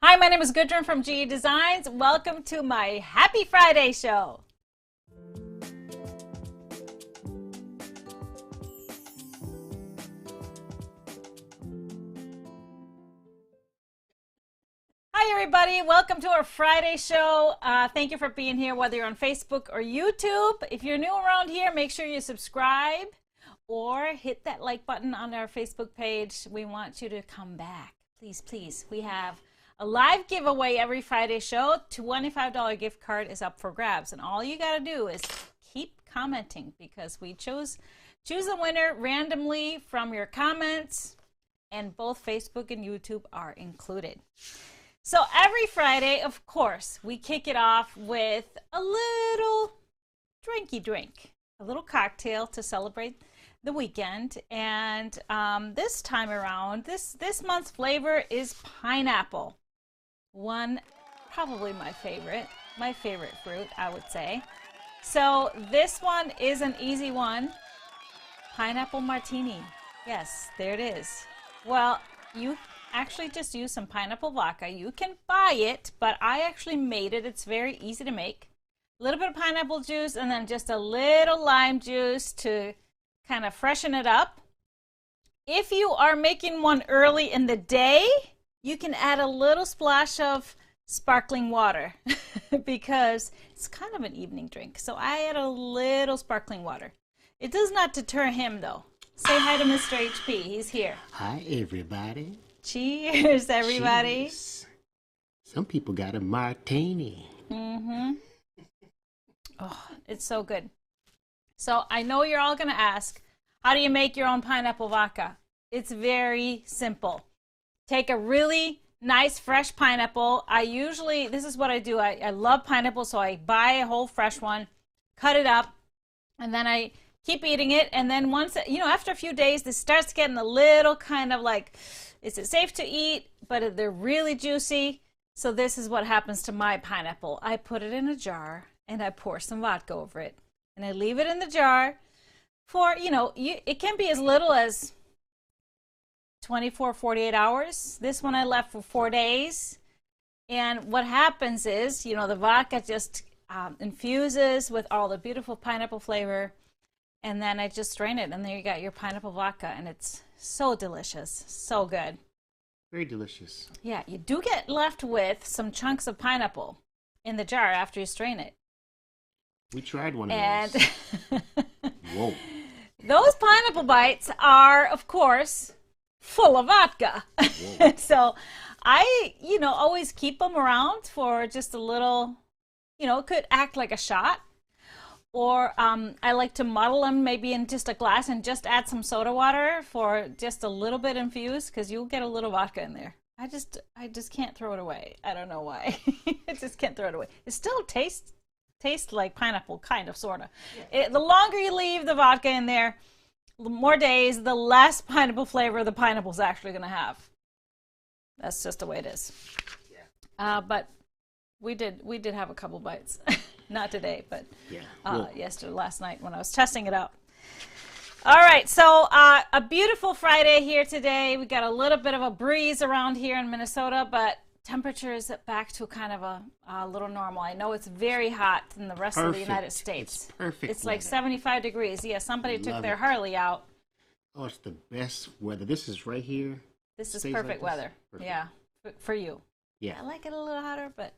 Hi, my name is Gudrun from GE Designs. Welcome to my Happy Friday show. Hi, everybody. Welcome to our Friday show. Thank you for being here, whether you're on Facebook or YouTube. If you're new around here, make sure you subscribe or hit that like button on our Facebook page. We want you to come back. Please, please. We have a live giveaway every Friday show. $25 gift card is up for grabs. And all you got to do is keep commenting because we choose a winner randomly from your comments. And both Facebook and YouTube are included. So every Friday, of course, we kick it off with a little drinky drink, a little cocktail to celebrate the weekend. And this time around, this month's flavor is pineapple. Probably my favorite fruit, I would say. So this one is an easy one. Pineapple martini. Yes, there it is. Well, you actually just use some pineapple vodka. You can buy it, but I actually made it. It's very easy to make. A little bit of pineapple juice and then just a little lime juice to kind of freshen it up. If you are making one early in the day, you can add a little splash of sparkling water because it's kind of an evening drink. So I add a little sparkling water. It does not deter him though. Say hi to Mr. HP. He's here. Hi, everybody. Cheers, everybody. Cheers. Some people got a martini. Mm-hmm. Oh, it's so good. So I know you're all going to ask, how do you make your own pineapple vodka? It's very simple. Take a really nice fresh pineapple. This is what I do. I love pineapple, so I buy a whole fresh one, cut it up, and then I keep eating it. And then after a few days, this starts getting a little kind of like, is it safe to eat? But they're really juicy. So this is what happens to my pineapple. I put it in a jar and I pour some vodka over it. And I leave it in the jar for, it can be as little as 24, 48 hours. This one I left for 4 days. And what happens is, the vodka just infuses with all the beautiful pineapple flavor. And then I just strain it. And there you got your pineapple vodka. And it's so delicious. So good. Very delicious. Yeah, you do get left with some chunks of pineapple in the jar after you strain it. We tried one of those. Whoa. Those pineapple bites are, of course, full of vodka. So I, always keep them around for just a little, it could act like a shot. Or I like to muddle them maybe in just a glass and just add some soda water for just a little bit infused because you'll get a little vodka in there. I just can't throw it away. I don't know why. I just can't throw it away. It still tastes like pineapple, kind of, sort of. Yeah. The longer you leave the vodka in there, the more days, the less pineapple flavor the pineapple's actually going to have. That's just the way it is. Yeah. But we did have a couple bites. Not today, but last night when I was testing it out. All right, so a beautiful Friday here today. We got a little bit of a breeze around here in Minnesota, but temperature is back to kind of a little normal. I know it's very hot in the rest of the United States. It's perfect. It's like 75 degrees. Yeah, somebody took their Harley out. Oh, it's the best weather. This is right here. This is perfect weather. Perfect. Yeah, for you. Yeah. I like it a little hotter, but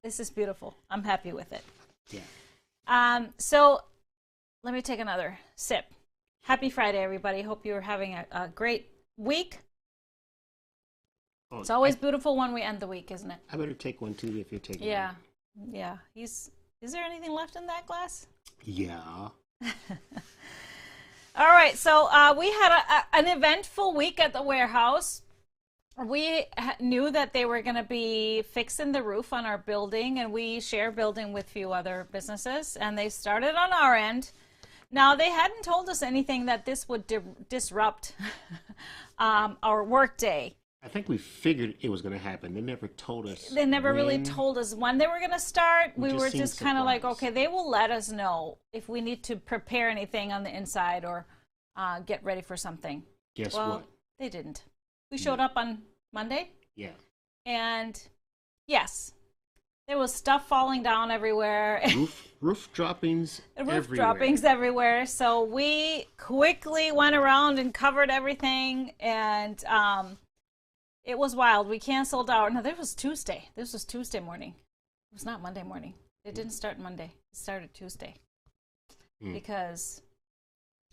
this is beautiful. I'm happy with it. Yeah. So let me take another sip. Happy Friday, everybody. Hope you're having a great week. It's always beautiful when we end the week, isn't it? I better take one too if you're taking one. Yeah. Is there anything left in that glass? Yeah. All right. So we had an eventful week at the warehouse. We knew that they were going to be fixing the roof on our building, and we share building with a few other businesses, and they started on our end. Now, they hadn't told us anything that this would disrupt our work day. I think we figured it was going to happen. They never told us. They never really told us when they were going to start. We were just kind of like, okay, they will let us know if we need to prepare anything on the inside or get ready for something. Guess what? They didn't. We showed up on Monday. Yeah. And yes, there was stuff falling down everywhere. Roof droppings Roof droppings everywhere. So we quickly went around and covered everything, and it was wild. We canceled our. No, this was Tuesday. This was Tuesday morning. It was not Monday morning. It didn't start Monday. It started Tuesday because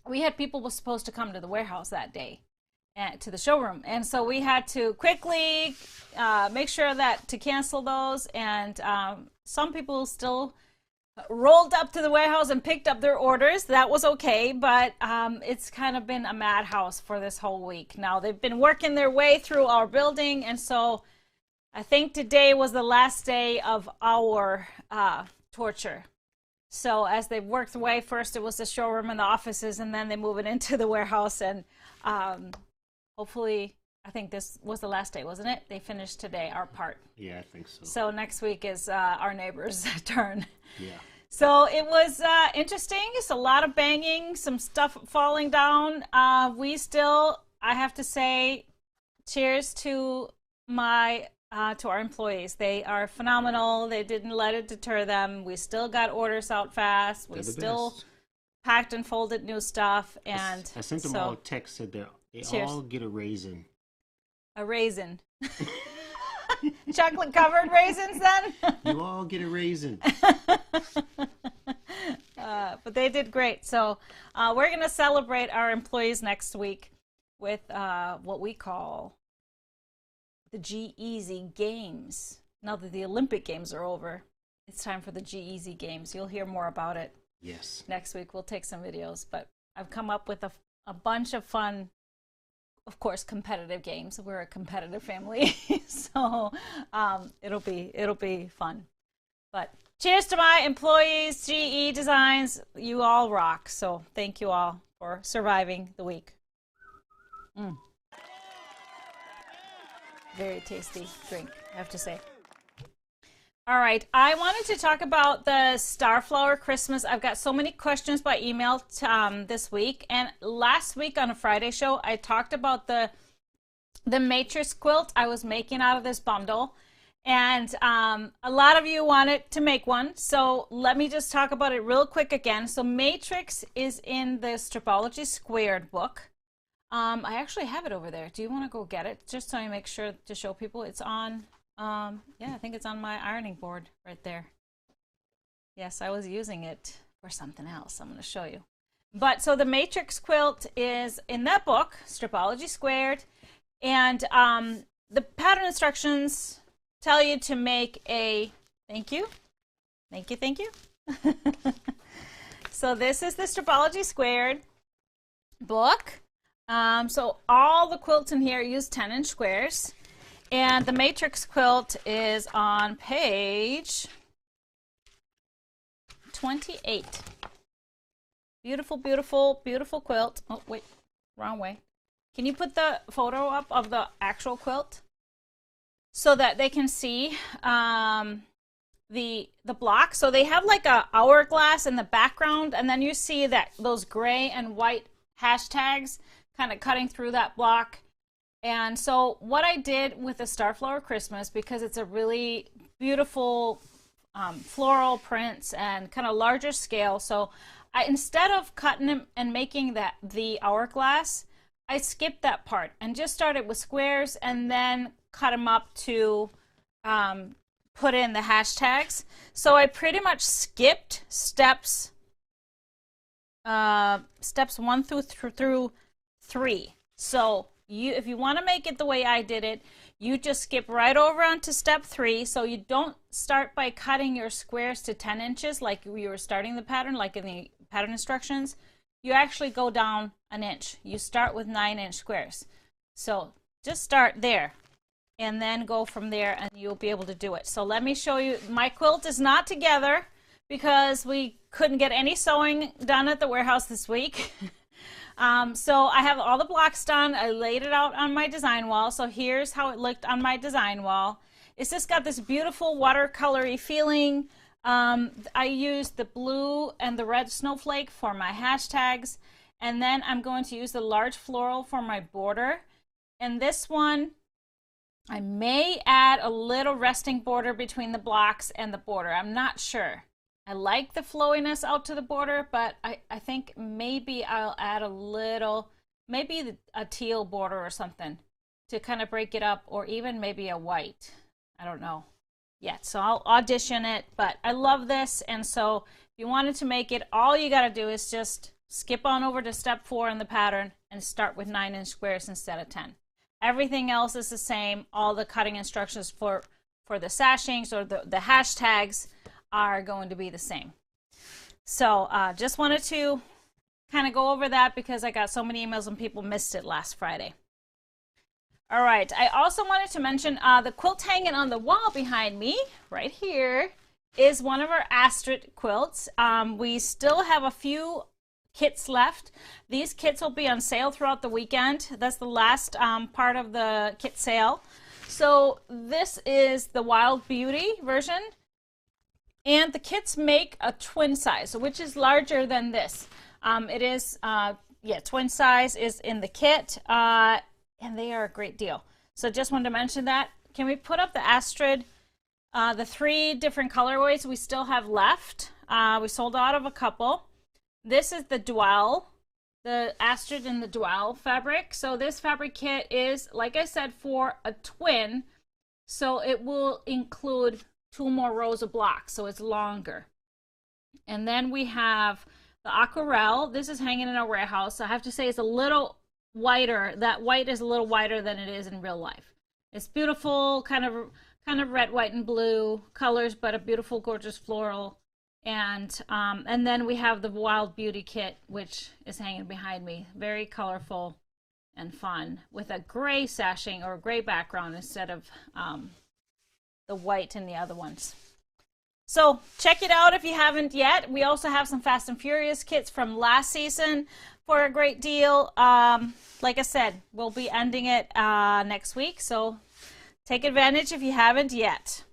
we had people were supposed to come to the warehouse that day and to the showroom, and so we had to quickly make sure that to cancel those. And some people still rolled up to the warehouse and picked up their orders. That was okay, but it's kind of been a madhouse for this whole week. Now they've been working their way through our building, and so I think today was the last day of our torture. So as they worked their way, first it was the showroom and the offices, and then they move it into the warehouse. And hopefully, I think this was the last day, wasn't it? They finished today, our part. Yeah, I think so. So next week is our neighbor's turn. Yeah. So it was interesting. It's a lot of banging, some stuff falling down. We still, I have to say, cheers to our employees. They are phenomenal. They didn't let it deter them. We still got orders out fast. We still packed and folded new stuff. And I sent them all a text, said they all get a raisin. A raisin. Chocolate covered raisins then? You all get a raisin. But they did great. So we're going to celebrate our employees next week with what we call the G-Easy Games. Now that the Olympic Games are over, it's time for the G-Easy Games. You'll hear more about it. Yes. Next week we'll take some videos, but I've come up with a bunch of fun, of course, competitive games. We're a competitive family, so it'll be fun. But cheers to my employees, GE Designs. You all rock. So thank you all for surviving the week. Very tasty drink, I have to say. All right, I wanted to talk about the Starflower Christmas. I've got so many questions by email this week. And last week on a Friday show, I talked about the matrix quilt I was making out of this bundle. And a lot of you wanted to make one. So let me just talk about it real quick again. So matrix is in the Stripology Squared book. I actually have it over there. Do you want to go get it? Just so I make sure to show people it's on. Yeah, I think it's on my ironing board right there. Yes, I was using it for something else. I'm going to show you. But so the matrix quilt is in that book, Stripology Squared. And the pattern instructions tell you to make a, thank you. So this is the Stripology Squared book. So all the quilts in here use 10-inch squares, and the matrix quilt is on page 28. Beautiful, beautiful, beautiful quilt. Oh, wait, wrong way. Can you put the photo up of the actual quilt so that they can see the block? So they have like a hourglass in the background, and then you see that those gray and white hashtags kind of cutting through that block. And so what I did with the Starflower Christmas, because it's a really beautiful floral prints and kind of larger scale, so instead of cutting them and making the hourglass, I skipped that part and just started with squares and then cut them up to put in the hashtags. So I pretty much skipped steps 1 through 3. So if you want to make it the way I did it, you just skip right over onto step 3. So you don't start by cutting your squares to 10 inches like you were starting the pattern, like in the pattern instructions. You actually go down an inch. You start with 9-inch squares. So just start there and then go from there, and you'll be able to do it. So let me show you. My quilt is not together because we couldn't get any sewing done at the warehouse this week. So I have all the blocks done. I laid it out on my design wall. So here's how it looked on my design wall. It's just got this beautiful watercolory feeling. I used the blue and the red snowflake for my hashtags. And then I'm going to use the large floral for my border. And this one I may add a little resting border between the blocks and the border. I'm not sure. I like the flowiness out to the border, but I think maybe I'll add a little, maybe a teal border or something to kind of break it up, or even maybe a white. I don't know yet. So I'll audition it, but I love this. And so if you wanted to make it, all you got to do is just skip on over to step 4 in the pattern and start with 9-inch squares instead of 10. Everything else is the same. All the cutting instructions for the sashings or the hashtags are going to be the same. So just wanted to kind of go over that because I got so many emails and people missed it last Friday. All right, I also wanted to mention the quilt hanging on the wall behind me right here is one of our Astrid quilts. We still have a few kits left. These kits will be on sale throughout the weekend. That's the last part of the kit sale. So this is the Wild Beauty version. And the kits make a twin size, which is larger than this. It is, twin size is in the kit, and they are a great deal. So just wanted to mention that. Can we put up the Astrid, the 3 different colorways we still have left? We sold out of a couple. This is the Dwell, the Astrid in the Dwell fabric. So this fabric kit is, like I said, for a twin. So it will include 2 more rows of blocks, so it's longer. And then we have the Aquarelle. This is hanging in our warehouse. I have to say it's a little whiter. That white is a little whiter than it is in real life. It's beautiful, kind of red, white, and blue colors, but a beautiful, gorgeous floral. And then we have the Wild Beauty kit, which is hanging behind me. Very colorful and fun with a gray sashing or gray background instead of the white in the other ones. So check it out if you haven't yet. We also have some Fast and Furious kits from last season for a great deal. Like I said, we'll be ending it next week, so take advantage if you haven't yet.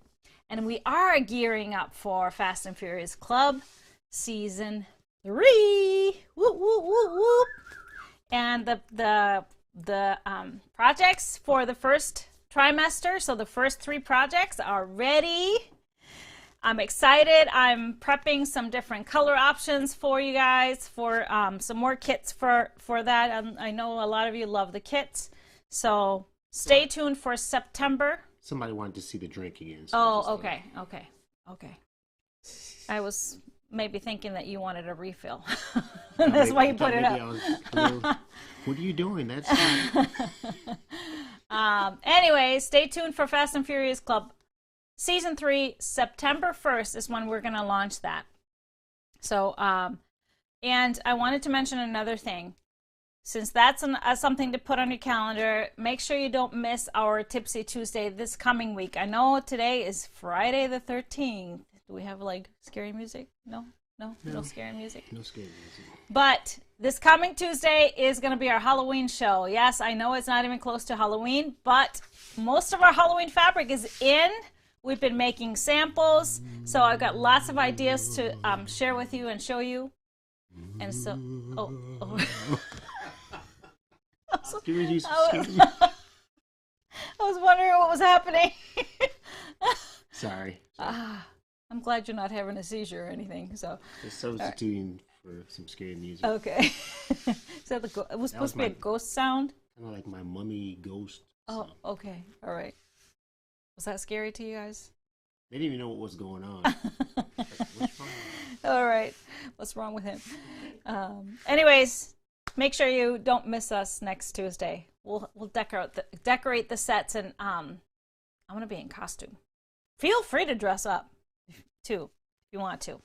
And we are gearing up for Fast and Furious Club Season 3. Whoop, whoop, whoop, whoop. And the projects for the first trimester, so the first 3 projects are ready. I'm excited. I'm prepping some different color options for you guys for some more kits for that. I know a lot of you love the kits, so stay tuned for September. Somebody wanted to see the drink again. So oh, okay. I was maybe thinking that you wanted a refill. That's why you put it up. What are you doing? That's anyway, stay tuned for Fast and Furious Club Season 3. September 1st is when we're going to launch that. So, and I wanted to mention another thing. Since that's something to put on your calendar, make sure you don't miss our Tipsy Tuesday this coming week. I know today is Friday the 13th. Do we have like scary music? No scary music. No scary music. But this coming Tuesday is going to be our Halloween show. Yes, I know it's not even close to Halloween, but most of our Halloween fabric is in. We've been making samples, so I've got lots of ideas to share with you and show you. And so, I was wondering what was happening. Sorry. I'm glad you're not having a seizure or anything. So just substituting for some scary music. Okay. So it was supposed to be a ghost sound? Kind of like my mummy ghost sound. Oh, okay. All right. Was that scary to you guys? They didn't even know what was going on. What's wrong? All right. What's wrong with him? Anyways, make sure you don't miss us next Tuesday. We'll decorate the sets, and I'm gonna be in costume. Feel free to dress up too if you want to.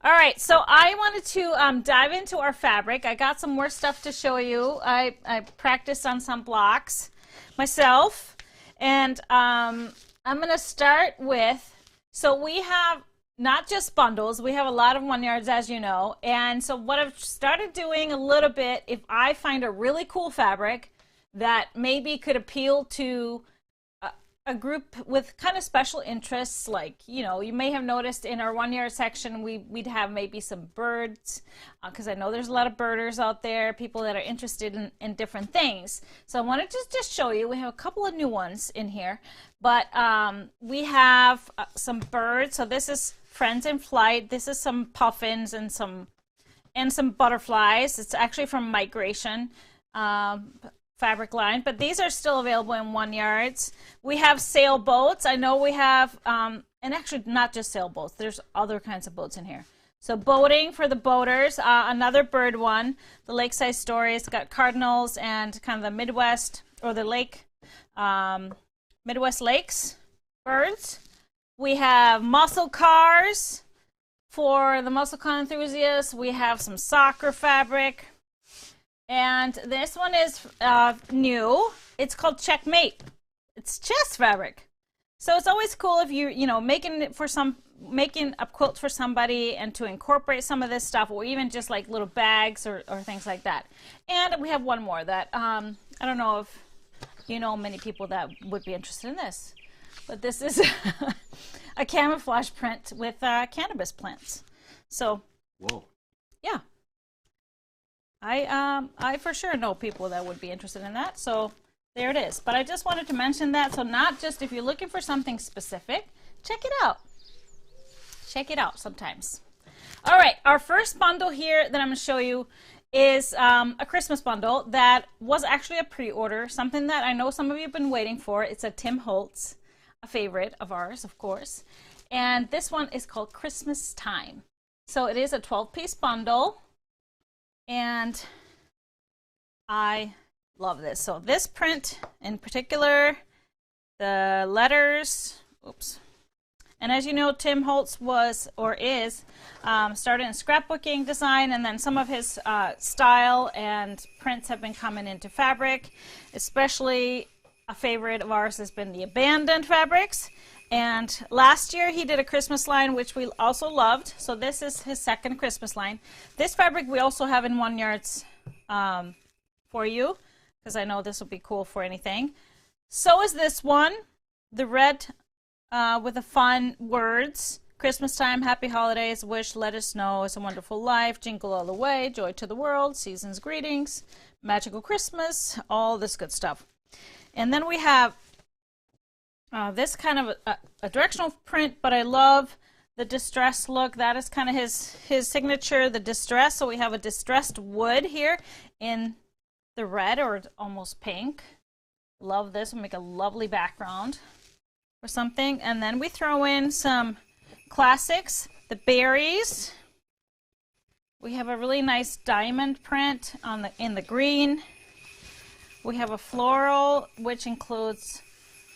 All right, so I wanted to dive into our fabric. I got some more stuff to show you. I practiced on some blocks myself. And I'm going to start with, so we have not just bundles, we have a lot of 1 yards, as you know. And so what I've started doing a little bit, if I find a really cool fabric that maybe could appeal to a group with kind of special interests, like, you know, you may have noticed in our 1 yard section we'd have maybe some birds, because I know there's a lot of birders out there, people that are interested in different things. So I wanted to just show you, we have a couple of new ones in here, but we have some birds. So this is Friends in Flight. This is some puffins and some butterflies. It's actually from Migration fabric line, but these are still available in 1 yards. We have sailboats. I know we have, and actually not just sailboats, there's other kinds of boats in here. So boating for the boaters, another bird one, the Lakeside Story. It's got cardinals and kind of the Midwest, or the Midwest lakes birds. We have muscle cars for the muscle car enthusiasts. We have some soccer fabric. And this one is new. It's called Checkmate. It's chest fabric. So it's always cool if you know, making a quilt for somebody and to incorporate some of this stuff, or even just like little bags or things like that. And we have one more that I don't know if you know many people that would be interested in this, but this is a camouflage print with cannabis plants. So, whoa, yeah. I for sure know people that would be interested in that, so there it is. But I just wanted to mention that, so not just if you're looking for something specific, check it out. Check it out sometimes. All right, our first bundle here that I'm going to show you is a Christmas bundle that was actually a pre-order, something that I know some of you have been waiting for. It's a Tim Holtz, a favorite of ours, of course. And this one is called Christmas Time. So it is a 12-piece bundle. And I love this. So this print in particular, the letters, oops. And as you know, Tim Holtz was, or is, started in scrapbooking design, and then some of his style and prints have been coming into fabric. Especially a favorite of ours has been the abandoned fabrics. And last year he did a Christmas line, which we also loved. So this is his second Christmas line. This fabric we also have in 1 yards for you, because I know this will be cool for anything. So is this one, the red with the fun words. Christmas time, happy holidays, wish, let us know, it's a wonderful life, jingle all the way, joy to the world, season's greetings, magical Christmas, all this good stuff. And then we have this kind of a directional print, but I love the distressed look. That is kind of his signature, the distress. So we have a distressed wood here in the red or almost pink. Love this. We'll make a lovely background or something. And then we throw in some classics, the berries. We have a really nice diamond print in the green. We have a floral, which includes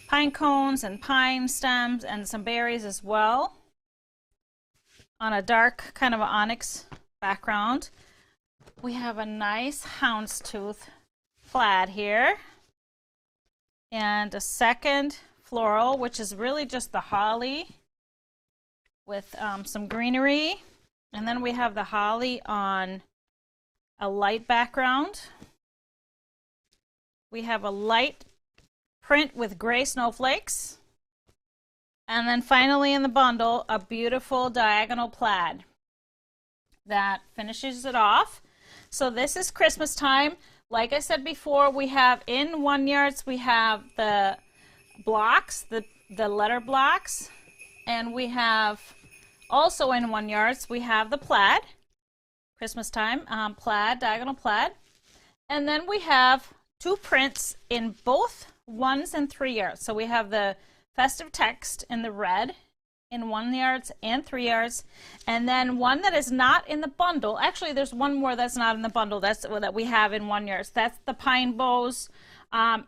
pine cones and pine stems and some berries as well, on a dark kind of onyx background. We have a nice houndstooth plaid here, and a second floral, which is really just the holly with some greenery. And then we have the holly on a light background. We have a light print with gray snowflakes. And then finally in the bundle, a beautiful diagonal plaid that finishes it off. So this is Christmas time. Like I said before, we have in 1 yards, we have the blocks, the letter blocks, and we have also in 1 yards, we have the plaid, Christmas time, plaid, diagonal plaid. And then we have two prints in both 1s and 3 yards. So we have the festive text in the red in 1 yards and 3 yards, and then one that is not in the bundle. Actually, there's one more that's not in the bundle. That's that we have in 1 yards. That's the pine bows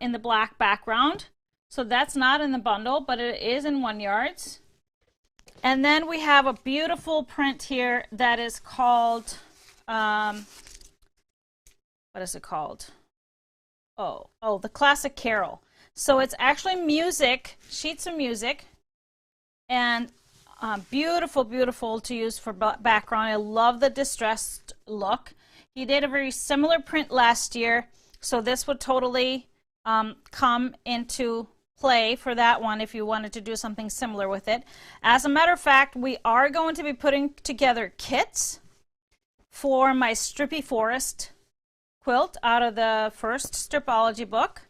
in the black background. So that's not in the bundle, but it is in 1 yards. And then we have a beautiful print here that is called, what is it called? Oh, the Classic Carol. So it's actually music, sheets of music, and beautiful, beautiful to use for background. I love the distressed look. He did a very similar print last year, so this would totally come into play for that one if you wanted to do something similar with it. As a matter of fact, we are going to be putting together kits for my Strippy Forest quilt out of the first Stripology book,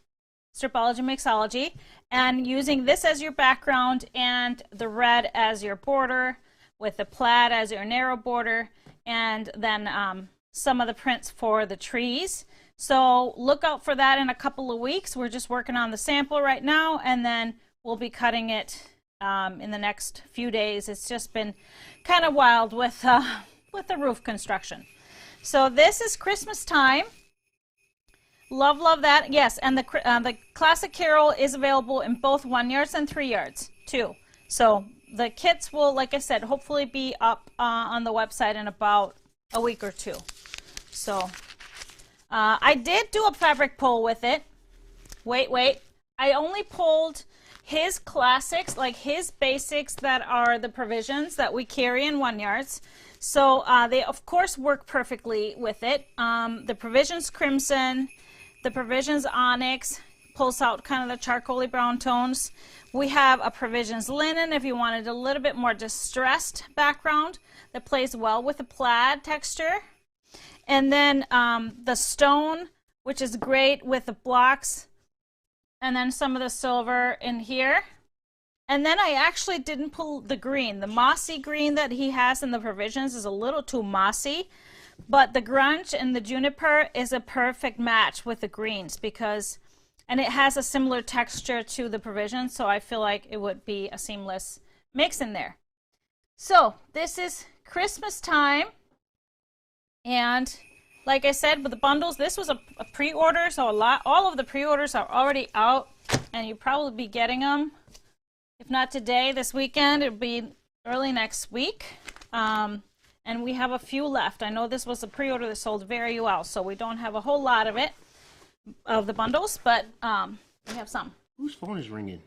Stripology Mixology, and using this as your background and the red as your border with the plaid as your narrow border, and then some of the prints for the trees. So look out for that in a couple of weeks. We're just working on the sample right now, and then we'll be cutting it in the next few days. It's just been kind of wild with the roof construction. So this is Christmas time. Love that. Yes, and the Classic Carol is available in both 1 yards and 3 yards too. So the kits will, like I said, hopefully be up on the website in about a week or two. So I did do a fabric pull with it. Wait. I only pulled his classics, like his basics that are the provisions that we carry in 1 yards. So they, of course, work perfectly with it. The provisions crimson, the provisions onyx, pulls out kind of the charcoaly brown tones. We have a provisions linen if you wanted a little bit more distressed background that plays well with the plaid texture. And then the stone, which is great with the blocks, and then some of the silver in here. And then I actually didn't pull the green. The mossy green that he has in the provisions is a little too mossy, but the grunge and the juniper is a perfect match with the greens because, and it has a similar texture to the provisions, so I feel like it would be a seamless mix in there. So this is Christmas time, and like I said, with the bundles, this was a pre-order, so all of the pre-orders are already out, and you'll probably be getting them. If not today, this weekend, it'll be early next week. And we have a few left. I know this was a pre-order that sold very well, so we don't have a whole lot of it, of the bundles, but we have some. Whose phone is ringing?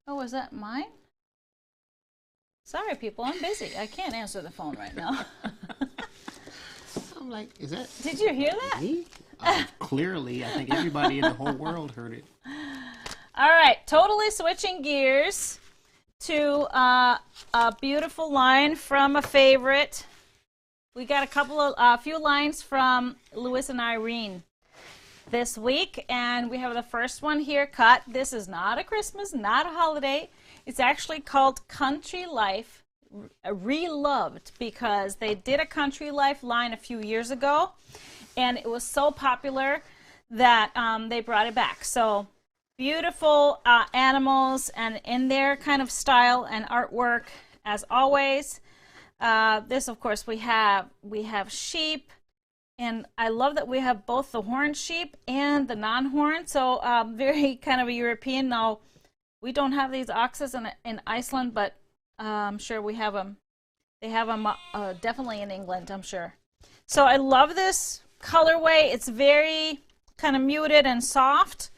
Oh, is that mine? Sorry, people, I'm busy. I can't answer the phone right now. I'm like, is that... Did you hear that? Me? Clearly, I think everybody in the whole world heard it. All right, totally switching gears to a beautiful line from a favorite. We got a few lines from Louis and Irene this week, and we have the first one here cut. This is not a Christmas, not a holiday. It's actually called Country Life Reloved because they did a Country Life line a few years ago, and it was so popular that they brought it back. So beautiful animals and in their kind of style and artwork as always. This, of course, we have sheep, and I love that we have both the horned sheep and the non-horned. So very kind of a European. Now we don't have these oxes in Iceland, but I'm sure we have them. They have them definitely in England, I'm sure. So I love this colorway. It's very kind of muted and soft.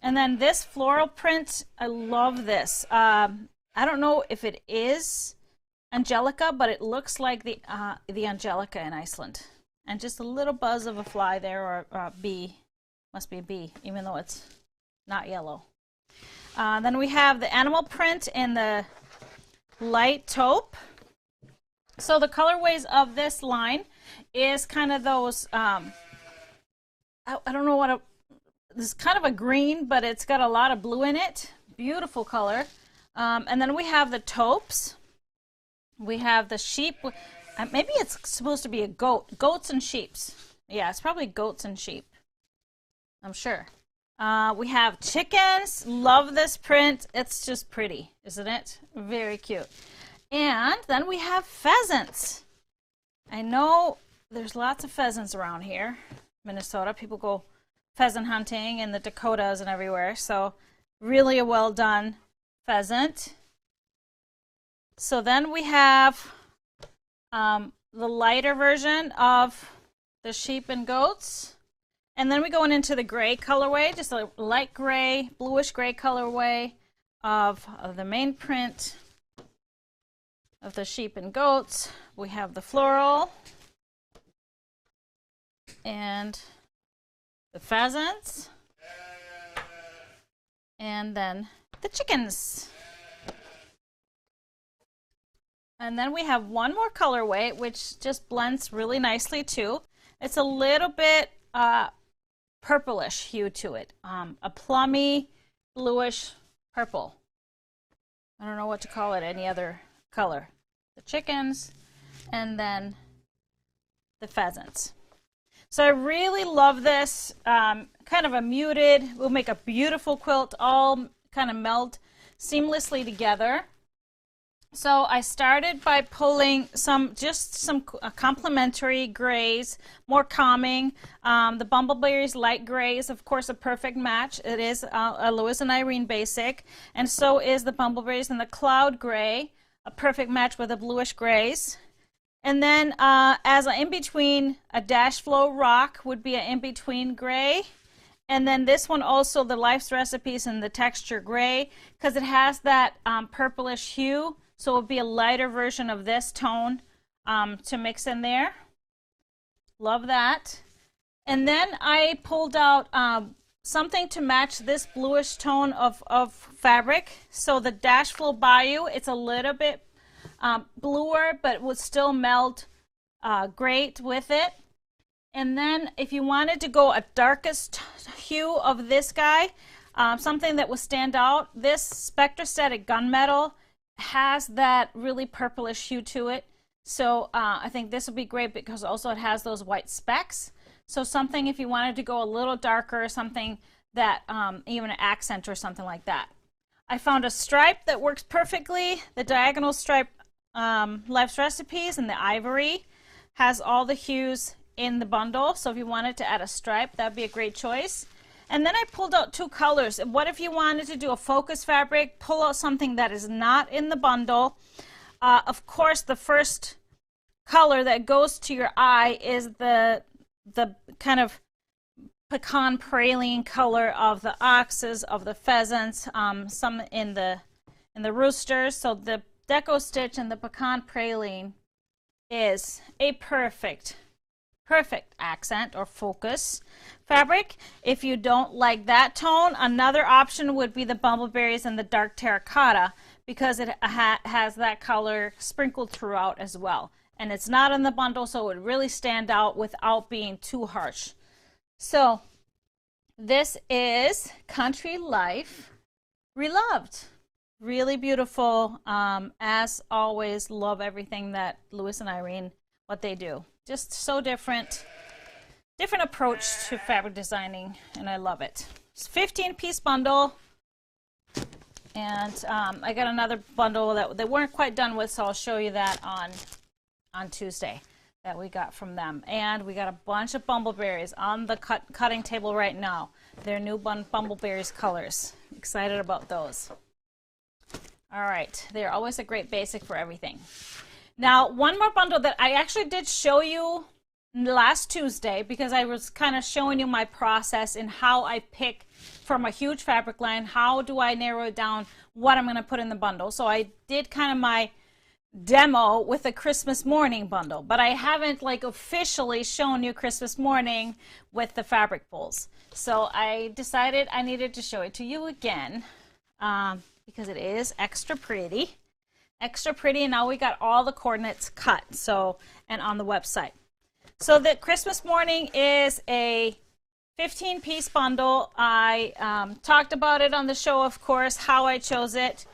And then this floral print, I love this. I don't know if it is Angelica, but it looks like the Angelica in Iceland. And just a little buzz of a fly there, or a bee. Must be a bee, even though it's not yellow. Then we have the animal print in the light taupe. So the colorways of this line is kind of those, I don't know what this is, kind of a green, but it's got a lot of blue in it. Beautiful color. And then we have the taupes. We have the sheep. Maybe it's supposed to be a goat. Goats and sheeps. Yeah, it's probably goats and sheep. I'm sure. We have chickens. Love this print. It's just pretty, isn't it? Very cute. And then we have pheasants. I know there's lots of pheasants around here. Minnesota. People go pheasant hunting in the Dakotas and everywhere. So really a well done pheasant. So then we have the lighter version of the sheep and goats. And then we go into the gray colorway, just a light gray, bluish gray colorway of the main print of the sheep and goats. We have the floral and the pheasants. And then the chickens. And then we have one more colorway, which just blends really nicely too. It's a little bit purplish hue to it, a plummy, bluish purple. I don't know what to call it, any other color. The chickens, and then the pheasants. So I really love this, kind of a muted, will make a beautiful quilt, all kind of meld seamlessly together. So I started by pulling some complementary grays, more calming. The Bumbleberries light gray is of course a perfect match. It is a Lewis and Irene basic, and so is the Bumbleberries, and the Cloud gray, a perfect match with the bluish grays. And then as an in-between, a Dash Flow Rock would be an in-between gray. And then this one also, the Life's Recipes and the Texture gray, because it has that purplish hue. So it would be a lighter version of this tone to mix in there. Love that. And then I pulled out something to match this bluish tone of fabric. So the Dash Flow Bayou, it's a little bit bluer, but would still meld great with it. And then if you wanted to go a darkest hue of this guy, something that would stand out, this Spectrastatic Gunmetal has that really purplish hue to it. So I think this would be great because also it has those white specks. So something if you wanted to go a little darker, something that even an accent or something like that. I found a stripe that works perfectly. The diagonal stripe Life's Recipes, and the ivory has all the hues in the bundle. So if you wanted to add a stripe, that'd be a great choice. And then I pulled out two colors. What if you wanted to do a focus fabric? Pull out something that is not in the bundle. Of course, the first color that goes to your eye is the kind of pecan praline color of the oxes, of the pheasants, some in the roosters. So the deco stitch and the pecan praline is a perfect accent or focus fabric. If you don't like that tone, another option would be the Bumbleberries and the dark terracotta, because it has that color sprinkled throughout as well. And it's not in the bundle, so it would really stand out without being too harsh. So this is Country Life Reloved. Really beautiful. As always, love everything that Lewis and Irene, what they do. Just so different approach to fabric designing, and I love it. It's a 15-piece bundle, and I got another bundle that they weren't quite done with, so I'll show you that on Tuesday that we got from them. And we got a bunch of Bumbleberries on the cutting table right now. Their new Bumbleberries colors. Excited about those. All right, they're always a great basic for everything. Now, one more bundle that I actually did show you last Tuesday, because I was kind of showing you my process in how I pick from a huge fabric line. How do I narrow it down what I'm going to put in the bundle? So I did kind of my demo with a Christmas morning bundle, but I haven't like officially shown you Christmas morning with the fabric pulls. So I decided I needed to show it to you again because it is extra pretty. And now we got all the coordinates cut, so, and on the website. So the Christmas morning is a 15-piece bundle. I talked about it on the show, of course, how I chose it.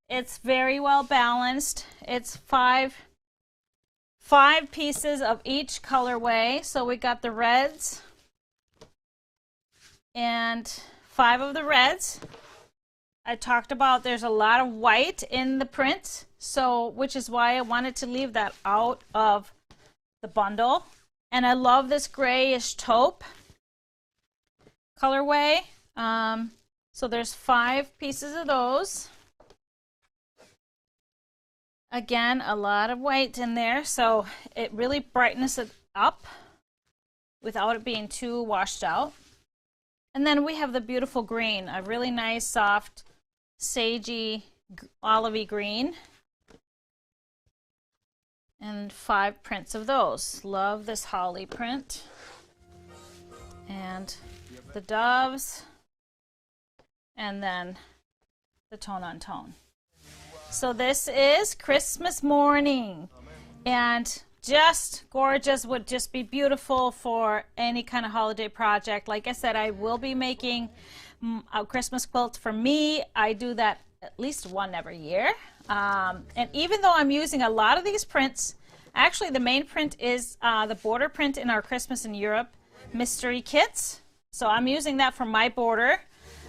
It's very well balanced. It's five pieces of each colorway. So we got the reds and 5 of the reds. I talked about there's a lot of white in the print, so which is why I wanted to leave that out of the bundle. And I love this grayish taupe colorway. So there's 5 pieces of those. Again, a lot of white in there, so it really brightens it up without it being too washed out. And then we have the beautiful green, a really nice, soft, sagey, olivey green. And 5 prints of those. Love this holly print. And the doves. and then the tone on tone. So this is Christmas morning, and just gorgeous, would just be beautiful for any kind of holiday project. Like I said, I will be making a Christmas quilt for me. I do that at least one every year. And even though I'm using a lot of these prints, actually the main print is the border print in our Christmas in Europe mystery kits. So I'm using that for my border.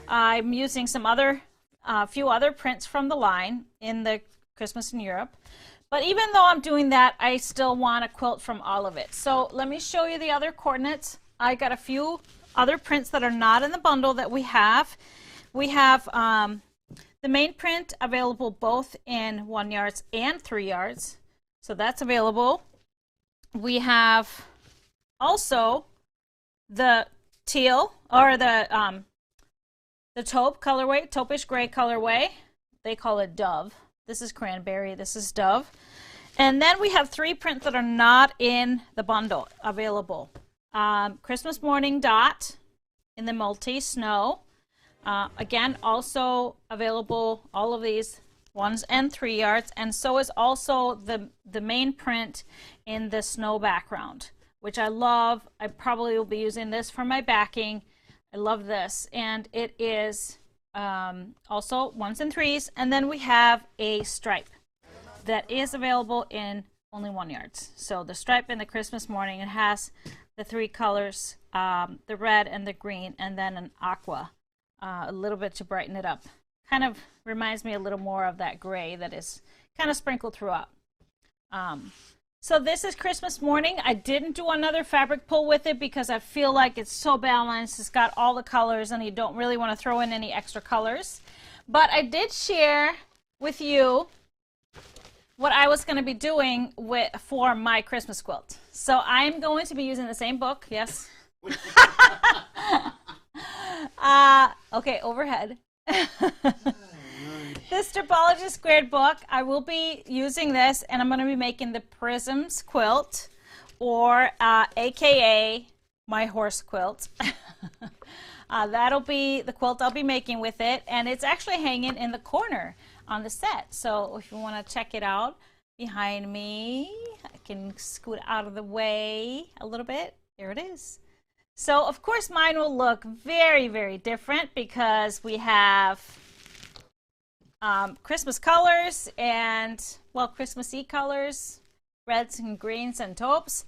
I'm using some other, few other prints from the line in the Christmas in Europe. But even though I'm doing that, I still want a quilt from all of it. So let me show you the other coordinates. I got a few other prints that are not in the bundle that we have. We have the main print available both in 1 yards and 3 yards. So that's available. We have also the teal, or the taupe colorway, taupish gray colorway. They call it Dove. This is cranberry, this is Dove. And then we have 3 prints that are not in the bundle available. Christmas Morning Dot in the multi snow. Again, also available, all of these 1 and 3 yards, and so is also the main print in the snow background, which I love. I probably will be using this for my backing. I love this, and it is also 1s and 3s, and then we have a stripe that is available in only 1 yards. So the stripe in the Christmas morning, it has the 3 colors, the red and the green, and then an aqua, a little bit to brighten it up. Kind of reminds me a little more of that gray that is kind of sprinkled throughout. So this is Christmas morning. I didn't do another fabric pull with it because I feel like it's so balanced. It's got all the colors and you don't really want to throw in any extra colors. But I did share with you what I was going to be doing for my Christmas quilt. So I'm going to be using the same book. Yes. Okay, overhead. This Stripology Squared book, I will be using this, and I'm going to be making the Prisms quilt, or AKA my horse quilt. That'll be the quilt I'll be making with it, and it's actually hanging in the corner on the set. So if you want to check it out behind me, I can scoot out of the way a little bit. There it is. So of course mine will look very, very different because we have Christmas colors and, well, Christmassy colors, reds and greens and taupes,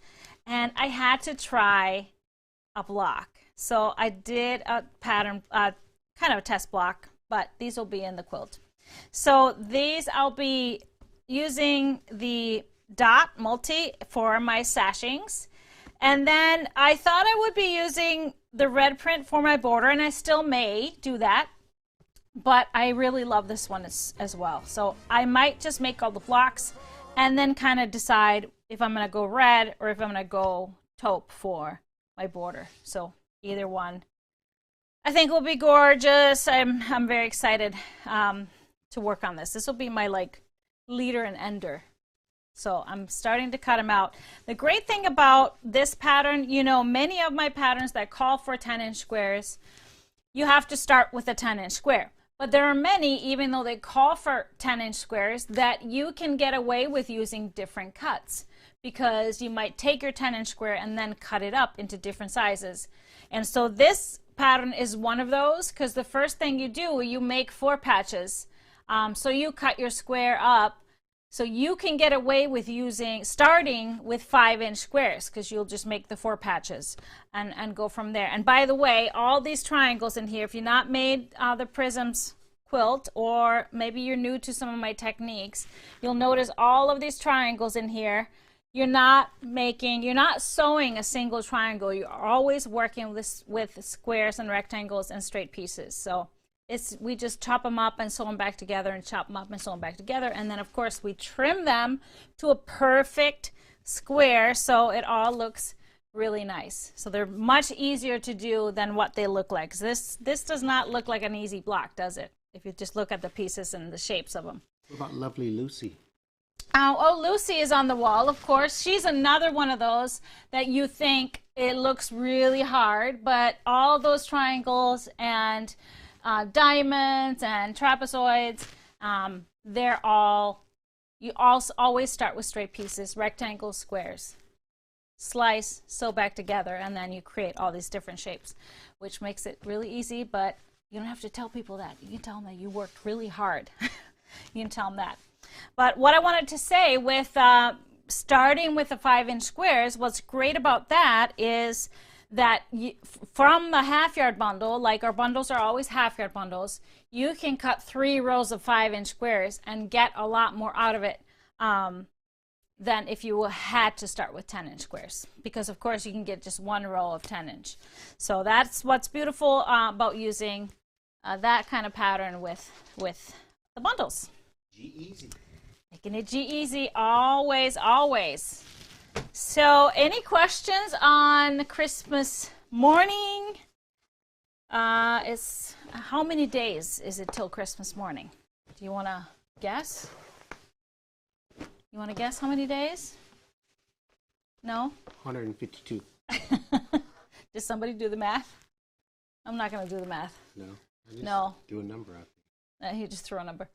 and I had to try a block. So I did a pattern, kind of a test block, but these will be in the quilt. So these I'll be using the Dot Multi for my sashings, and then I thought I would be using the red print for my border, and I still may do that. But I really love this one as well. So I might just make all the blocks and then kind of decide if I'm going to go red or if I'm going to go taupe for my border. So either one I think will be gorgeous. I'm very excited to work on this. This will be my like leader and ender. So I'm starting to cut them out. The great thing about this pattern, you know, many of my patterns that call for 10-inch squares, you have to start with a 10-inch square. But there are many, even though they call for 10-inch squares, that you can get away with using different cuts, because you might take your 10-inch square and then cut it up into different sizes. And so this pattern is one of those, because the first thing you do, you make 4 patches. So you cut your square up, so you can get away with starting with 5-inch squares, because you'll just make the 4 patches and go from there. And by the way, all these triangles in here, if you're not made the Prisms quilt, or maybe you're new to some of my techniques, you'll notice all of these triangles in here. You're not sewing a single triangle. You're always working with squares and rectangles and straight pieces. So we just chop them up and sew them back together, and chop them up and sew them back together, and then of course we trim them to a perfect square so it all looks really nice. So they're much easier to do than what they look like. This does not look like an easy block, does it? If you just look at the pieces and the shapes of them. What about lovely Lucy? Oh, Lucy is on the wall, of course. She's another one of those that you think it looks really hard, but all those triangles and diamonds and trapezoids, you also always start with straight pieces, rectangles, squares. Slice, sew back together, and then you create all these different shapes, which makes it really easy, but you don't have to tell people that. You can tell them that you worked really hard. You can tell them that. But what I wanted to say with starting with the 5-inch squares, what's great about that is that from the half-yard bundle, like our bundles are always half-yard bundles, you can cut 3 rows of 5-inch squares and get a lot more out of it than if you had to start with 10-inch squares, because of course you can get just 1 row of 10-inch. So that's what's beautiful about using that kind of pattern with the bundles. G-easy. Making it G-easy, always, always. So any questions on Christmas morning? How many days is it till Christmas morning? Do you want to guess? You want to guess how many days? No? 152. Did somebody do the math? I'm not going to do the math. No. No. Do a number out there. He just threw a number.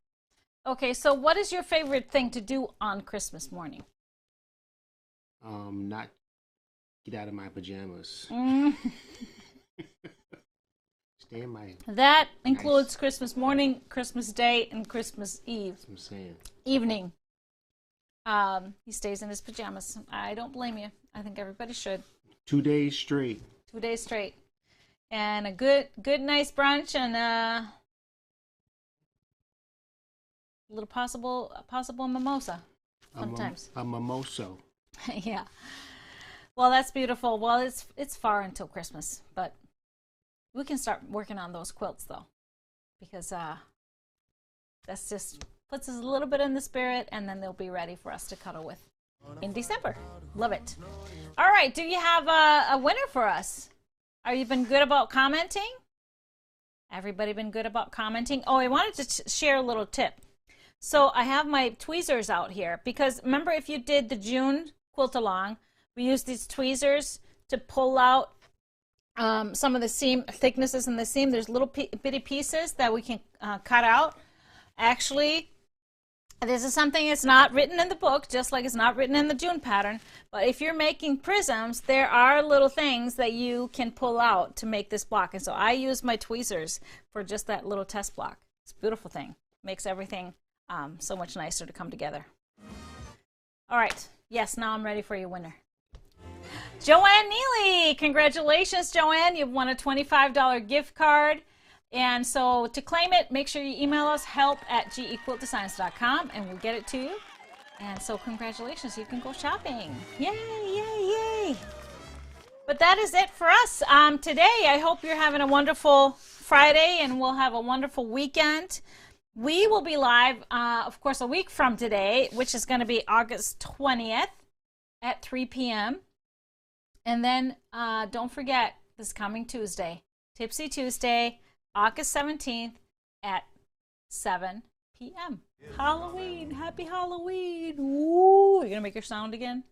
Okay, so what is your favorite thing to do on Christmas morning? Not get out of my pajamas. Stay in my. That includes Christmas morning, Christmas Day, and Christmas Eve. That's what I'm saying. Evening. He stays in his pajamas. I don't blame you. I think everybody should. 2 days straight. 2 days straight. And a good nice brunch and a little possible mimosa sometimes. A mimoso. Yeah. Well, that's beautiful. Well, it's far until Christmas, but we can start working on those quilts though, because that's just puts us a little bit in the spirit, and then they'll be ready for us to cuddle with in December. Love it. All right, do you have a winner for us? Are you been good about commenting? Everybody been good about commenting? Oh, I wanted to share a little tip. So I have my tweezers out here because remember, if you did the June quilt along, we used these tweezers to pull out some of the seam thicknesses in the seam. There's little bitty pieces that we can cut out. Actually, this is something that's not written in the book, just like it's not written in the June pattern. But if you're making prisms, there are little things that you can pull out to make this block. And so I use my tweezers for just that little test block. It's a beautiful thing. Makes everything so much nicer to come together. All right. Yes, now I'm ready for your winner. Joanne Neely. Congratulations, Joanne. You've won a $25 gift card. And so to claim it, make sure you email us help@gequiltdesigns.com and we'll get it to you. And so congratulations, you can go shopping. Yay, yay, yay. But that is it for us today. I hope you're having a wonderful Friday and we'll have a wonderful weekend. We will be live, of course, a week from today, which is going to be August 20th at 3 p.m. And then don't forget this coming Tuesday, Tipsy Tuesday, August 17th at 7 p.m. Halloween. Happy Halloween. Ooh. Are you going to make your sound again?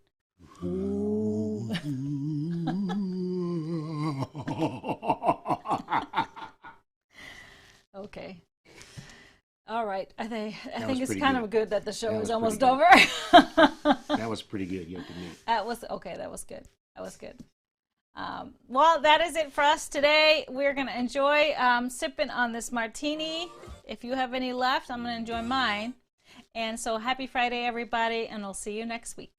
Ooh. Okay. All right. I think it's kind of good that the show is almost over. That was pretty good. You have to admit. That was okay. That was good. That was good. Well, that is it for us today. We're going to enjoy sipping on this martini. If you have any left, I'm going to enjoy mine. And so happy Friday, everybody, and I'll see you next week.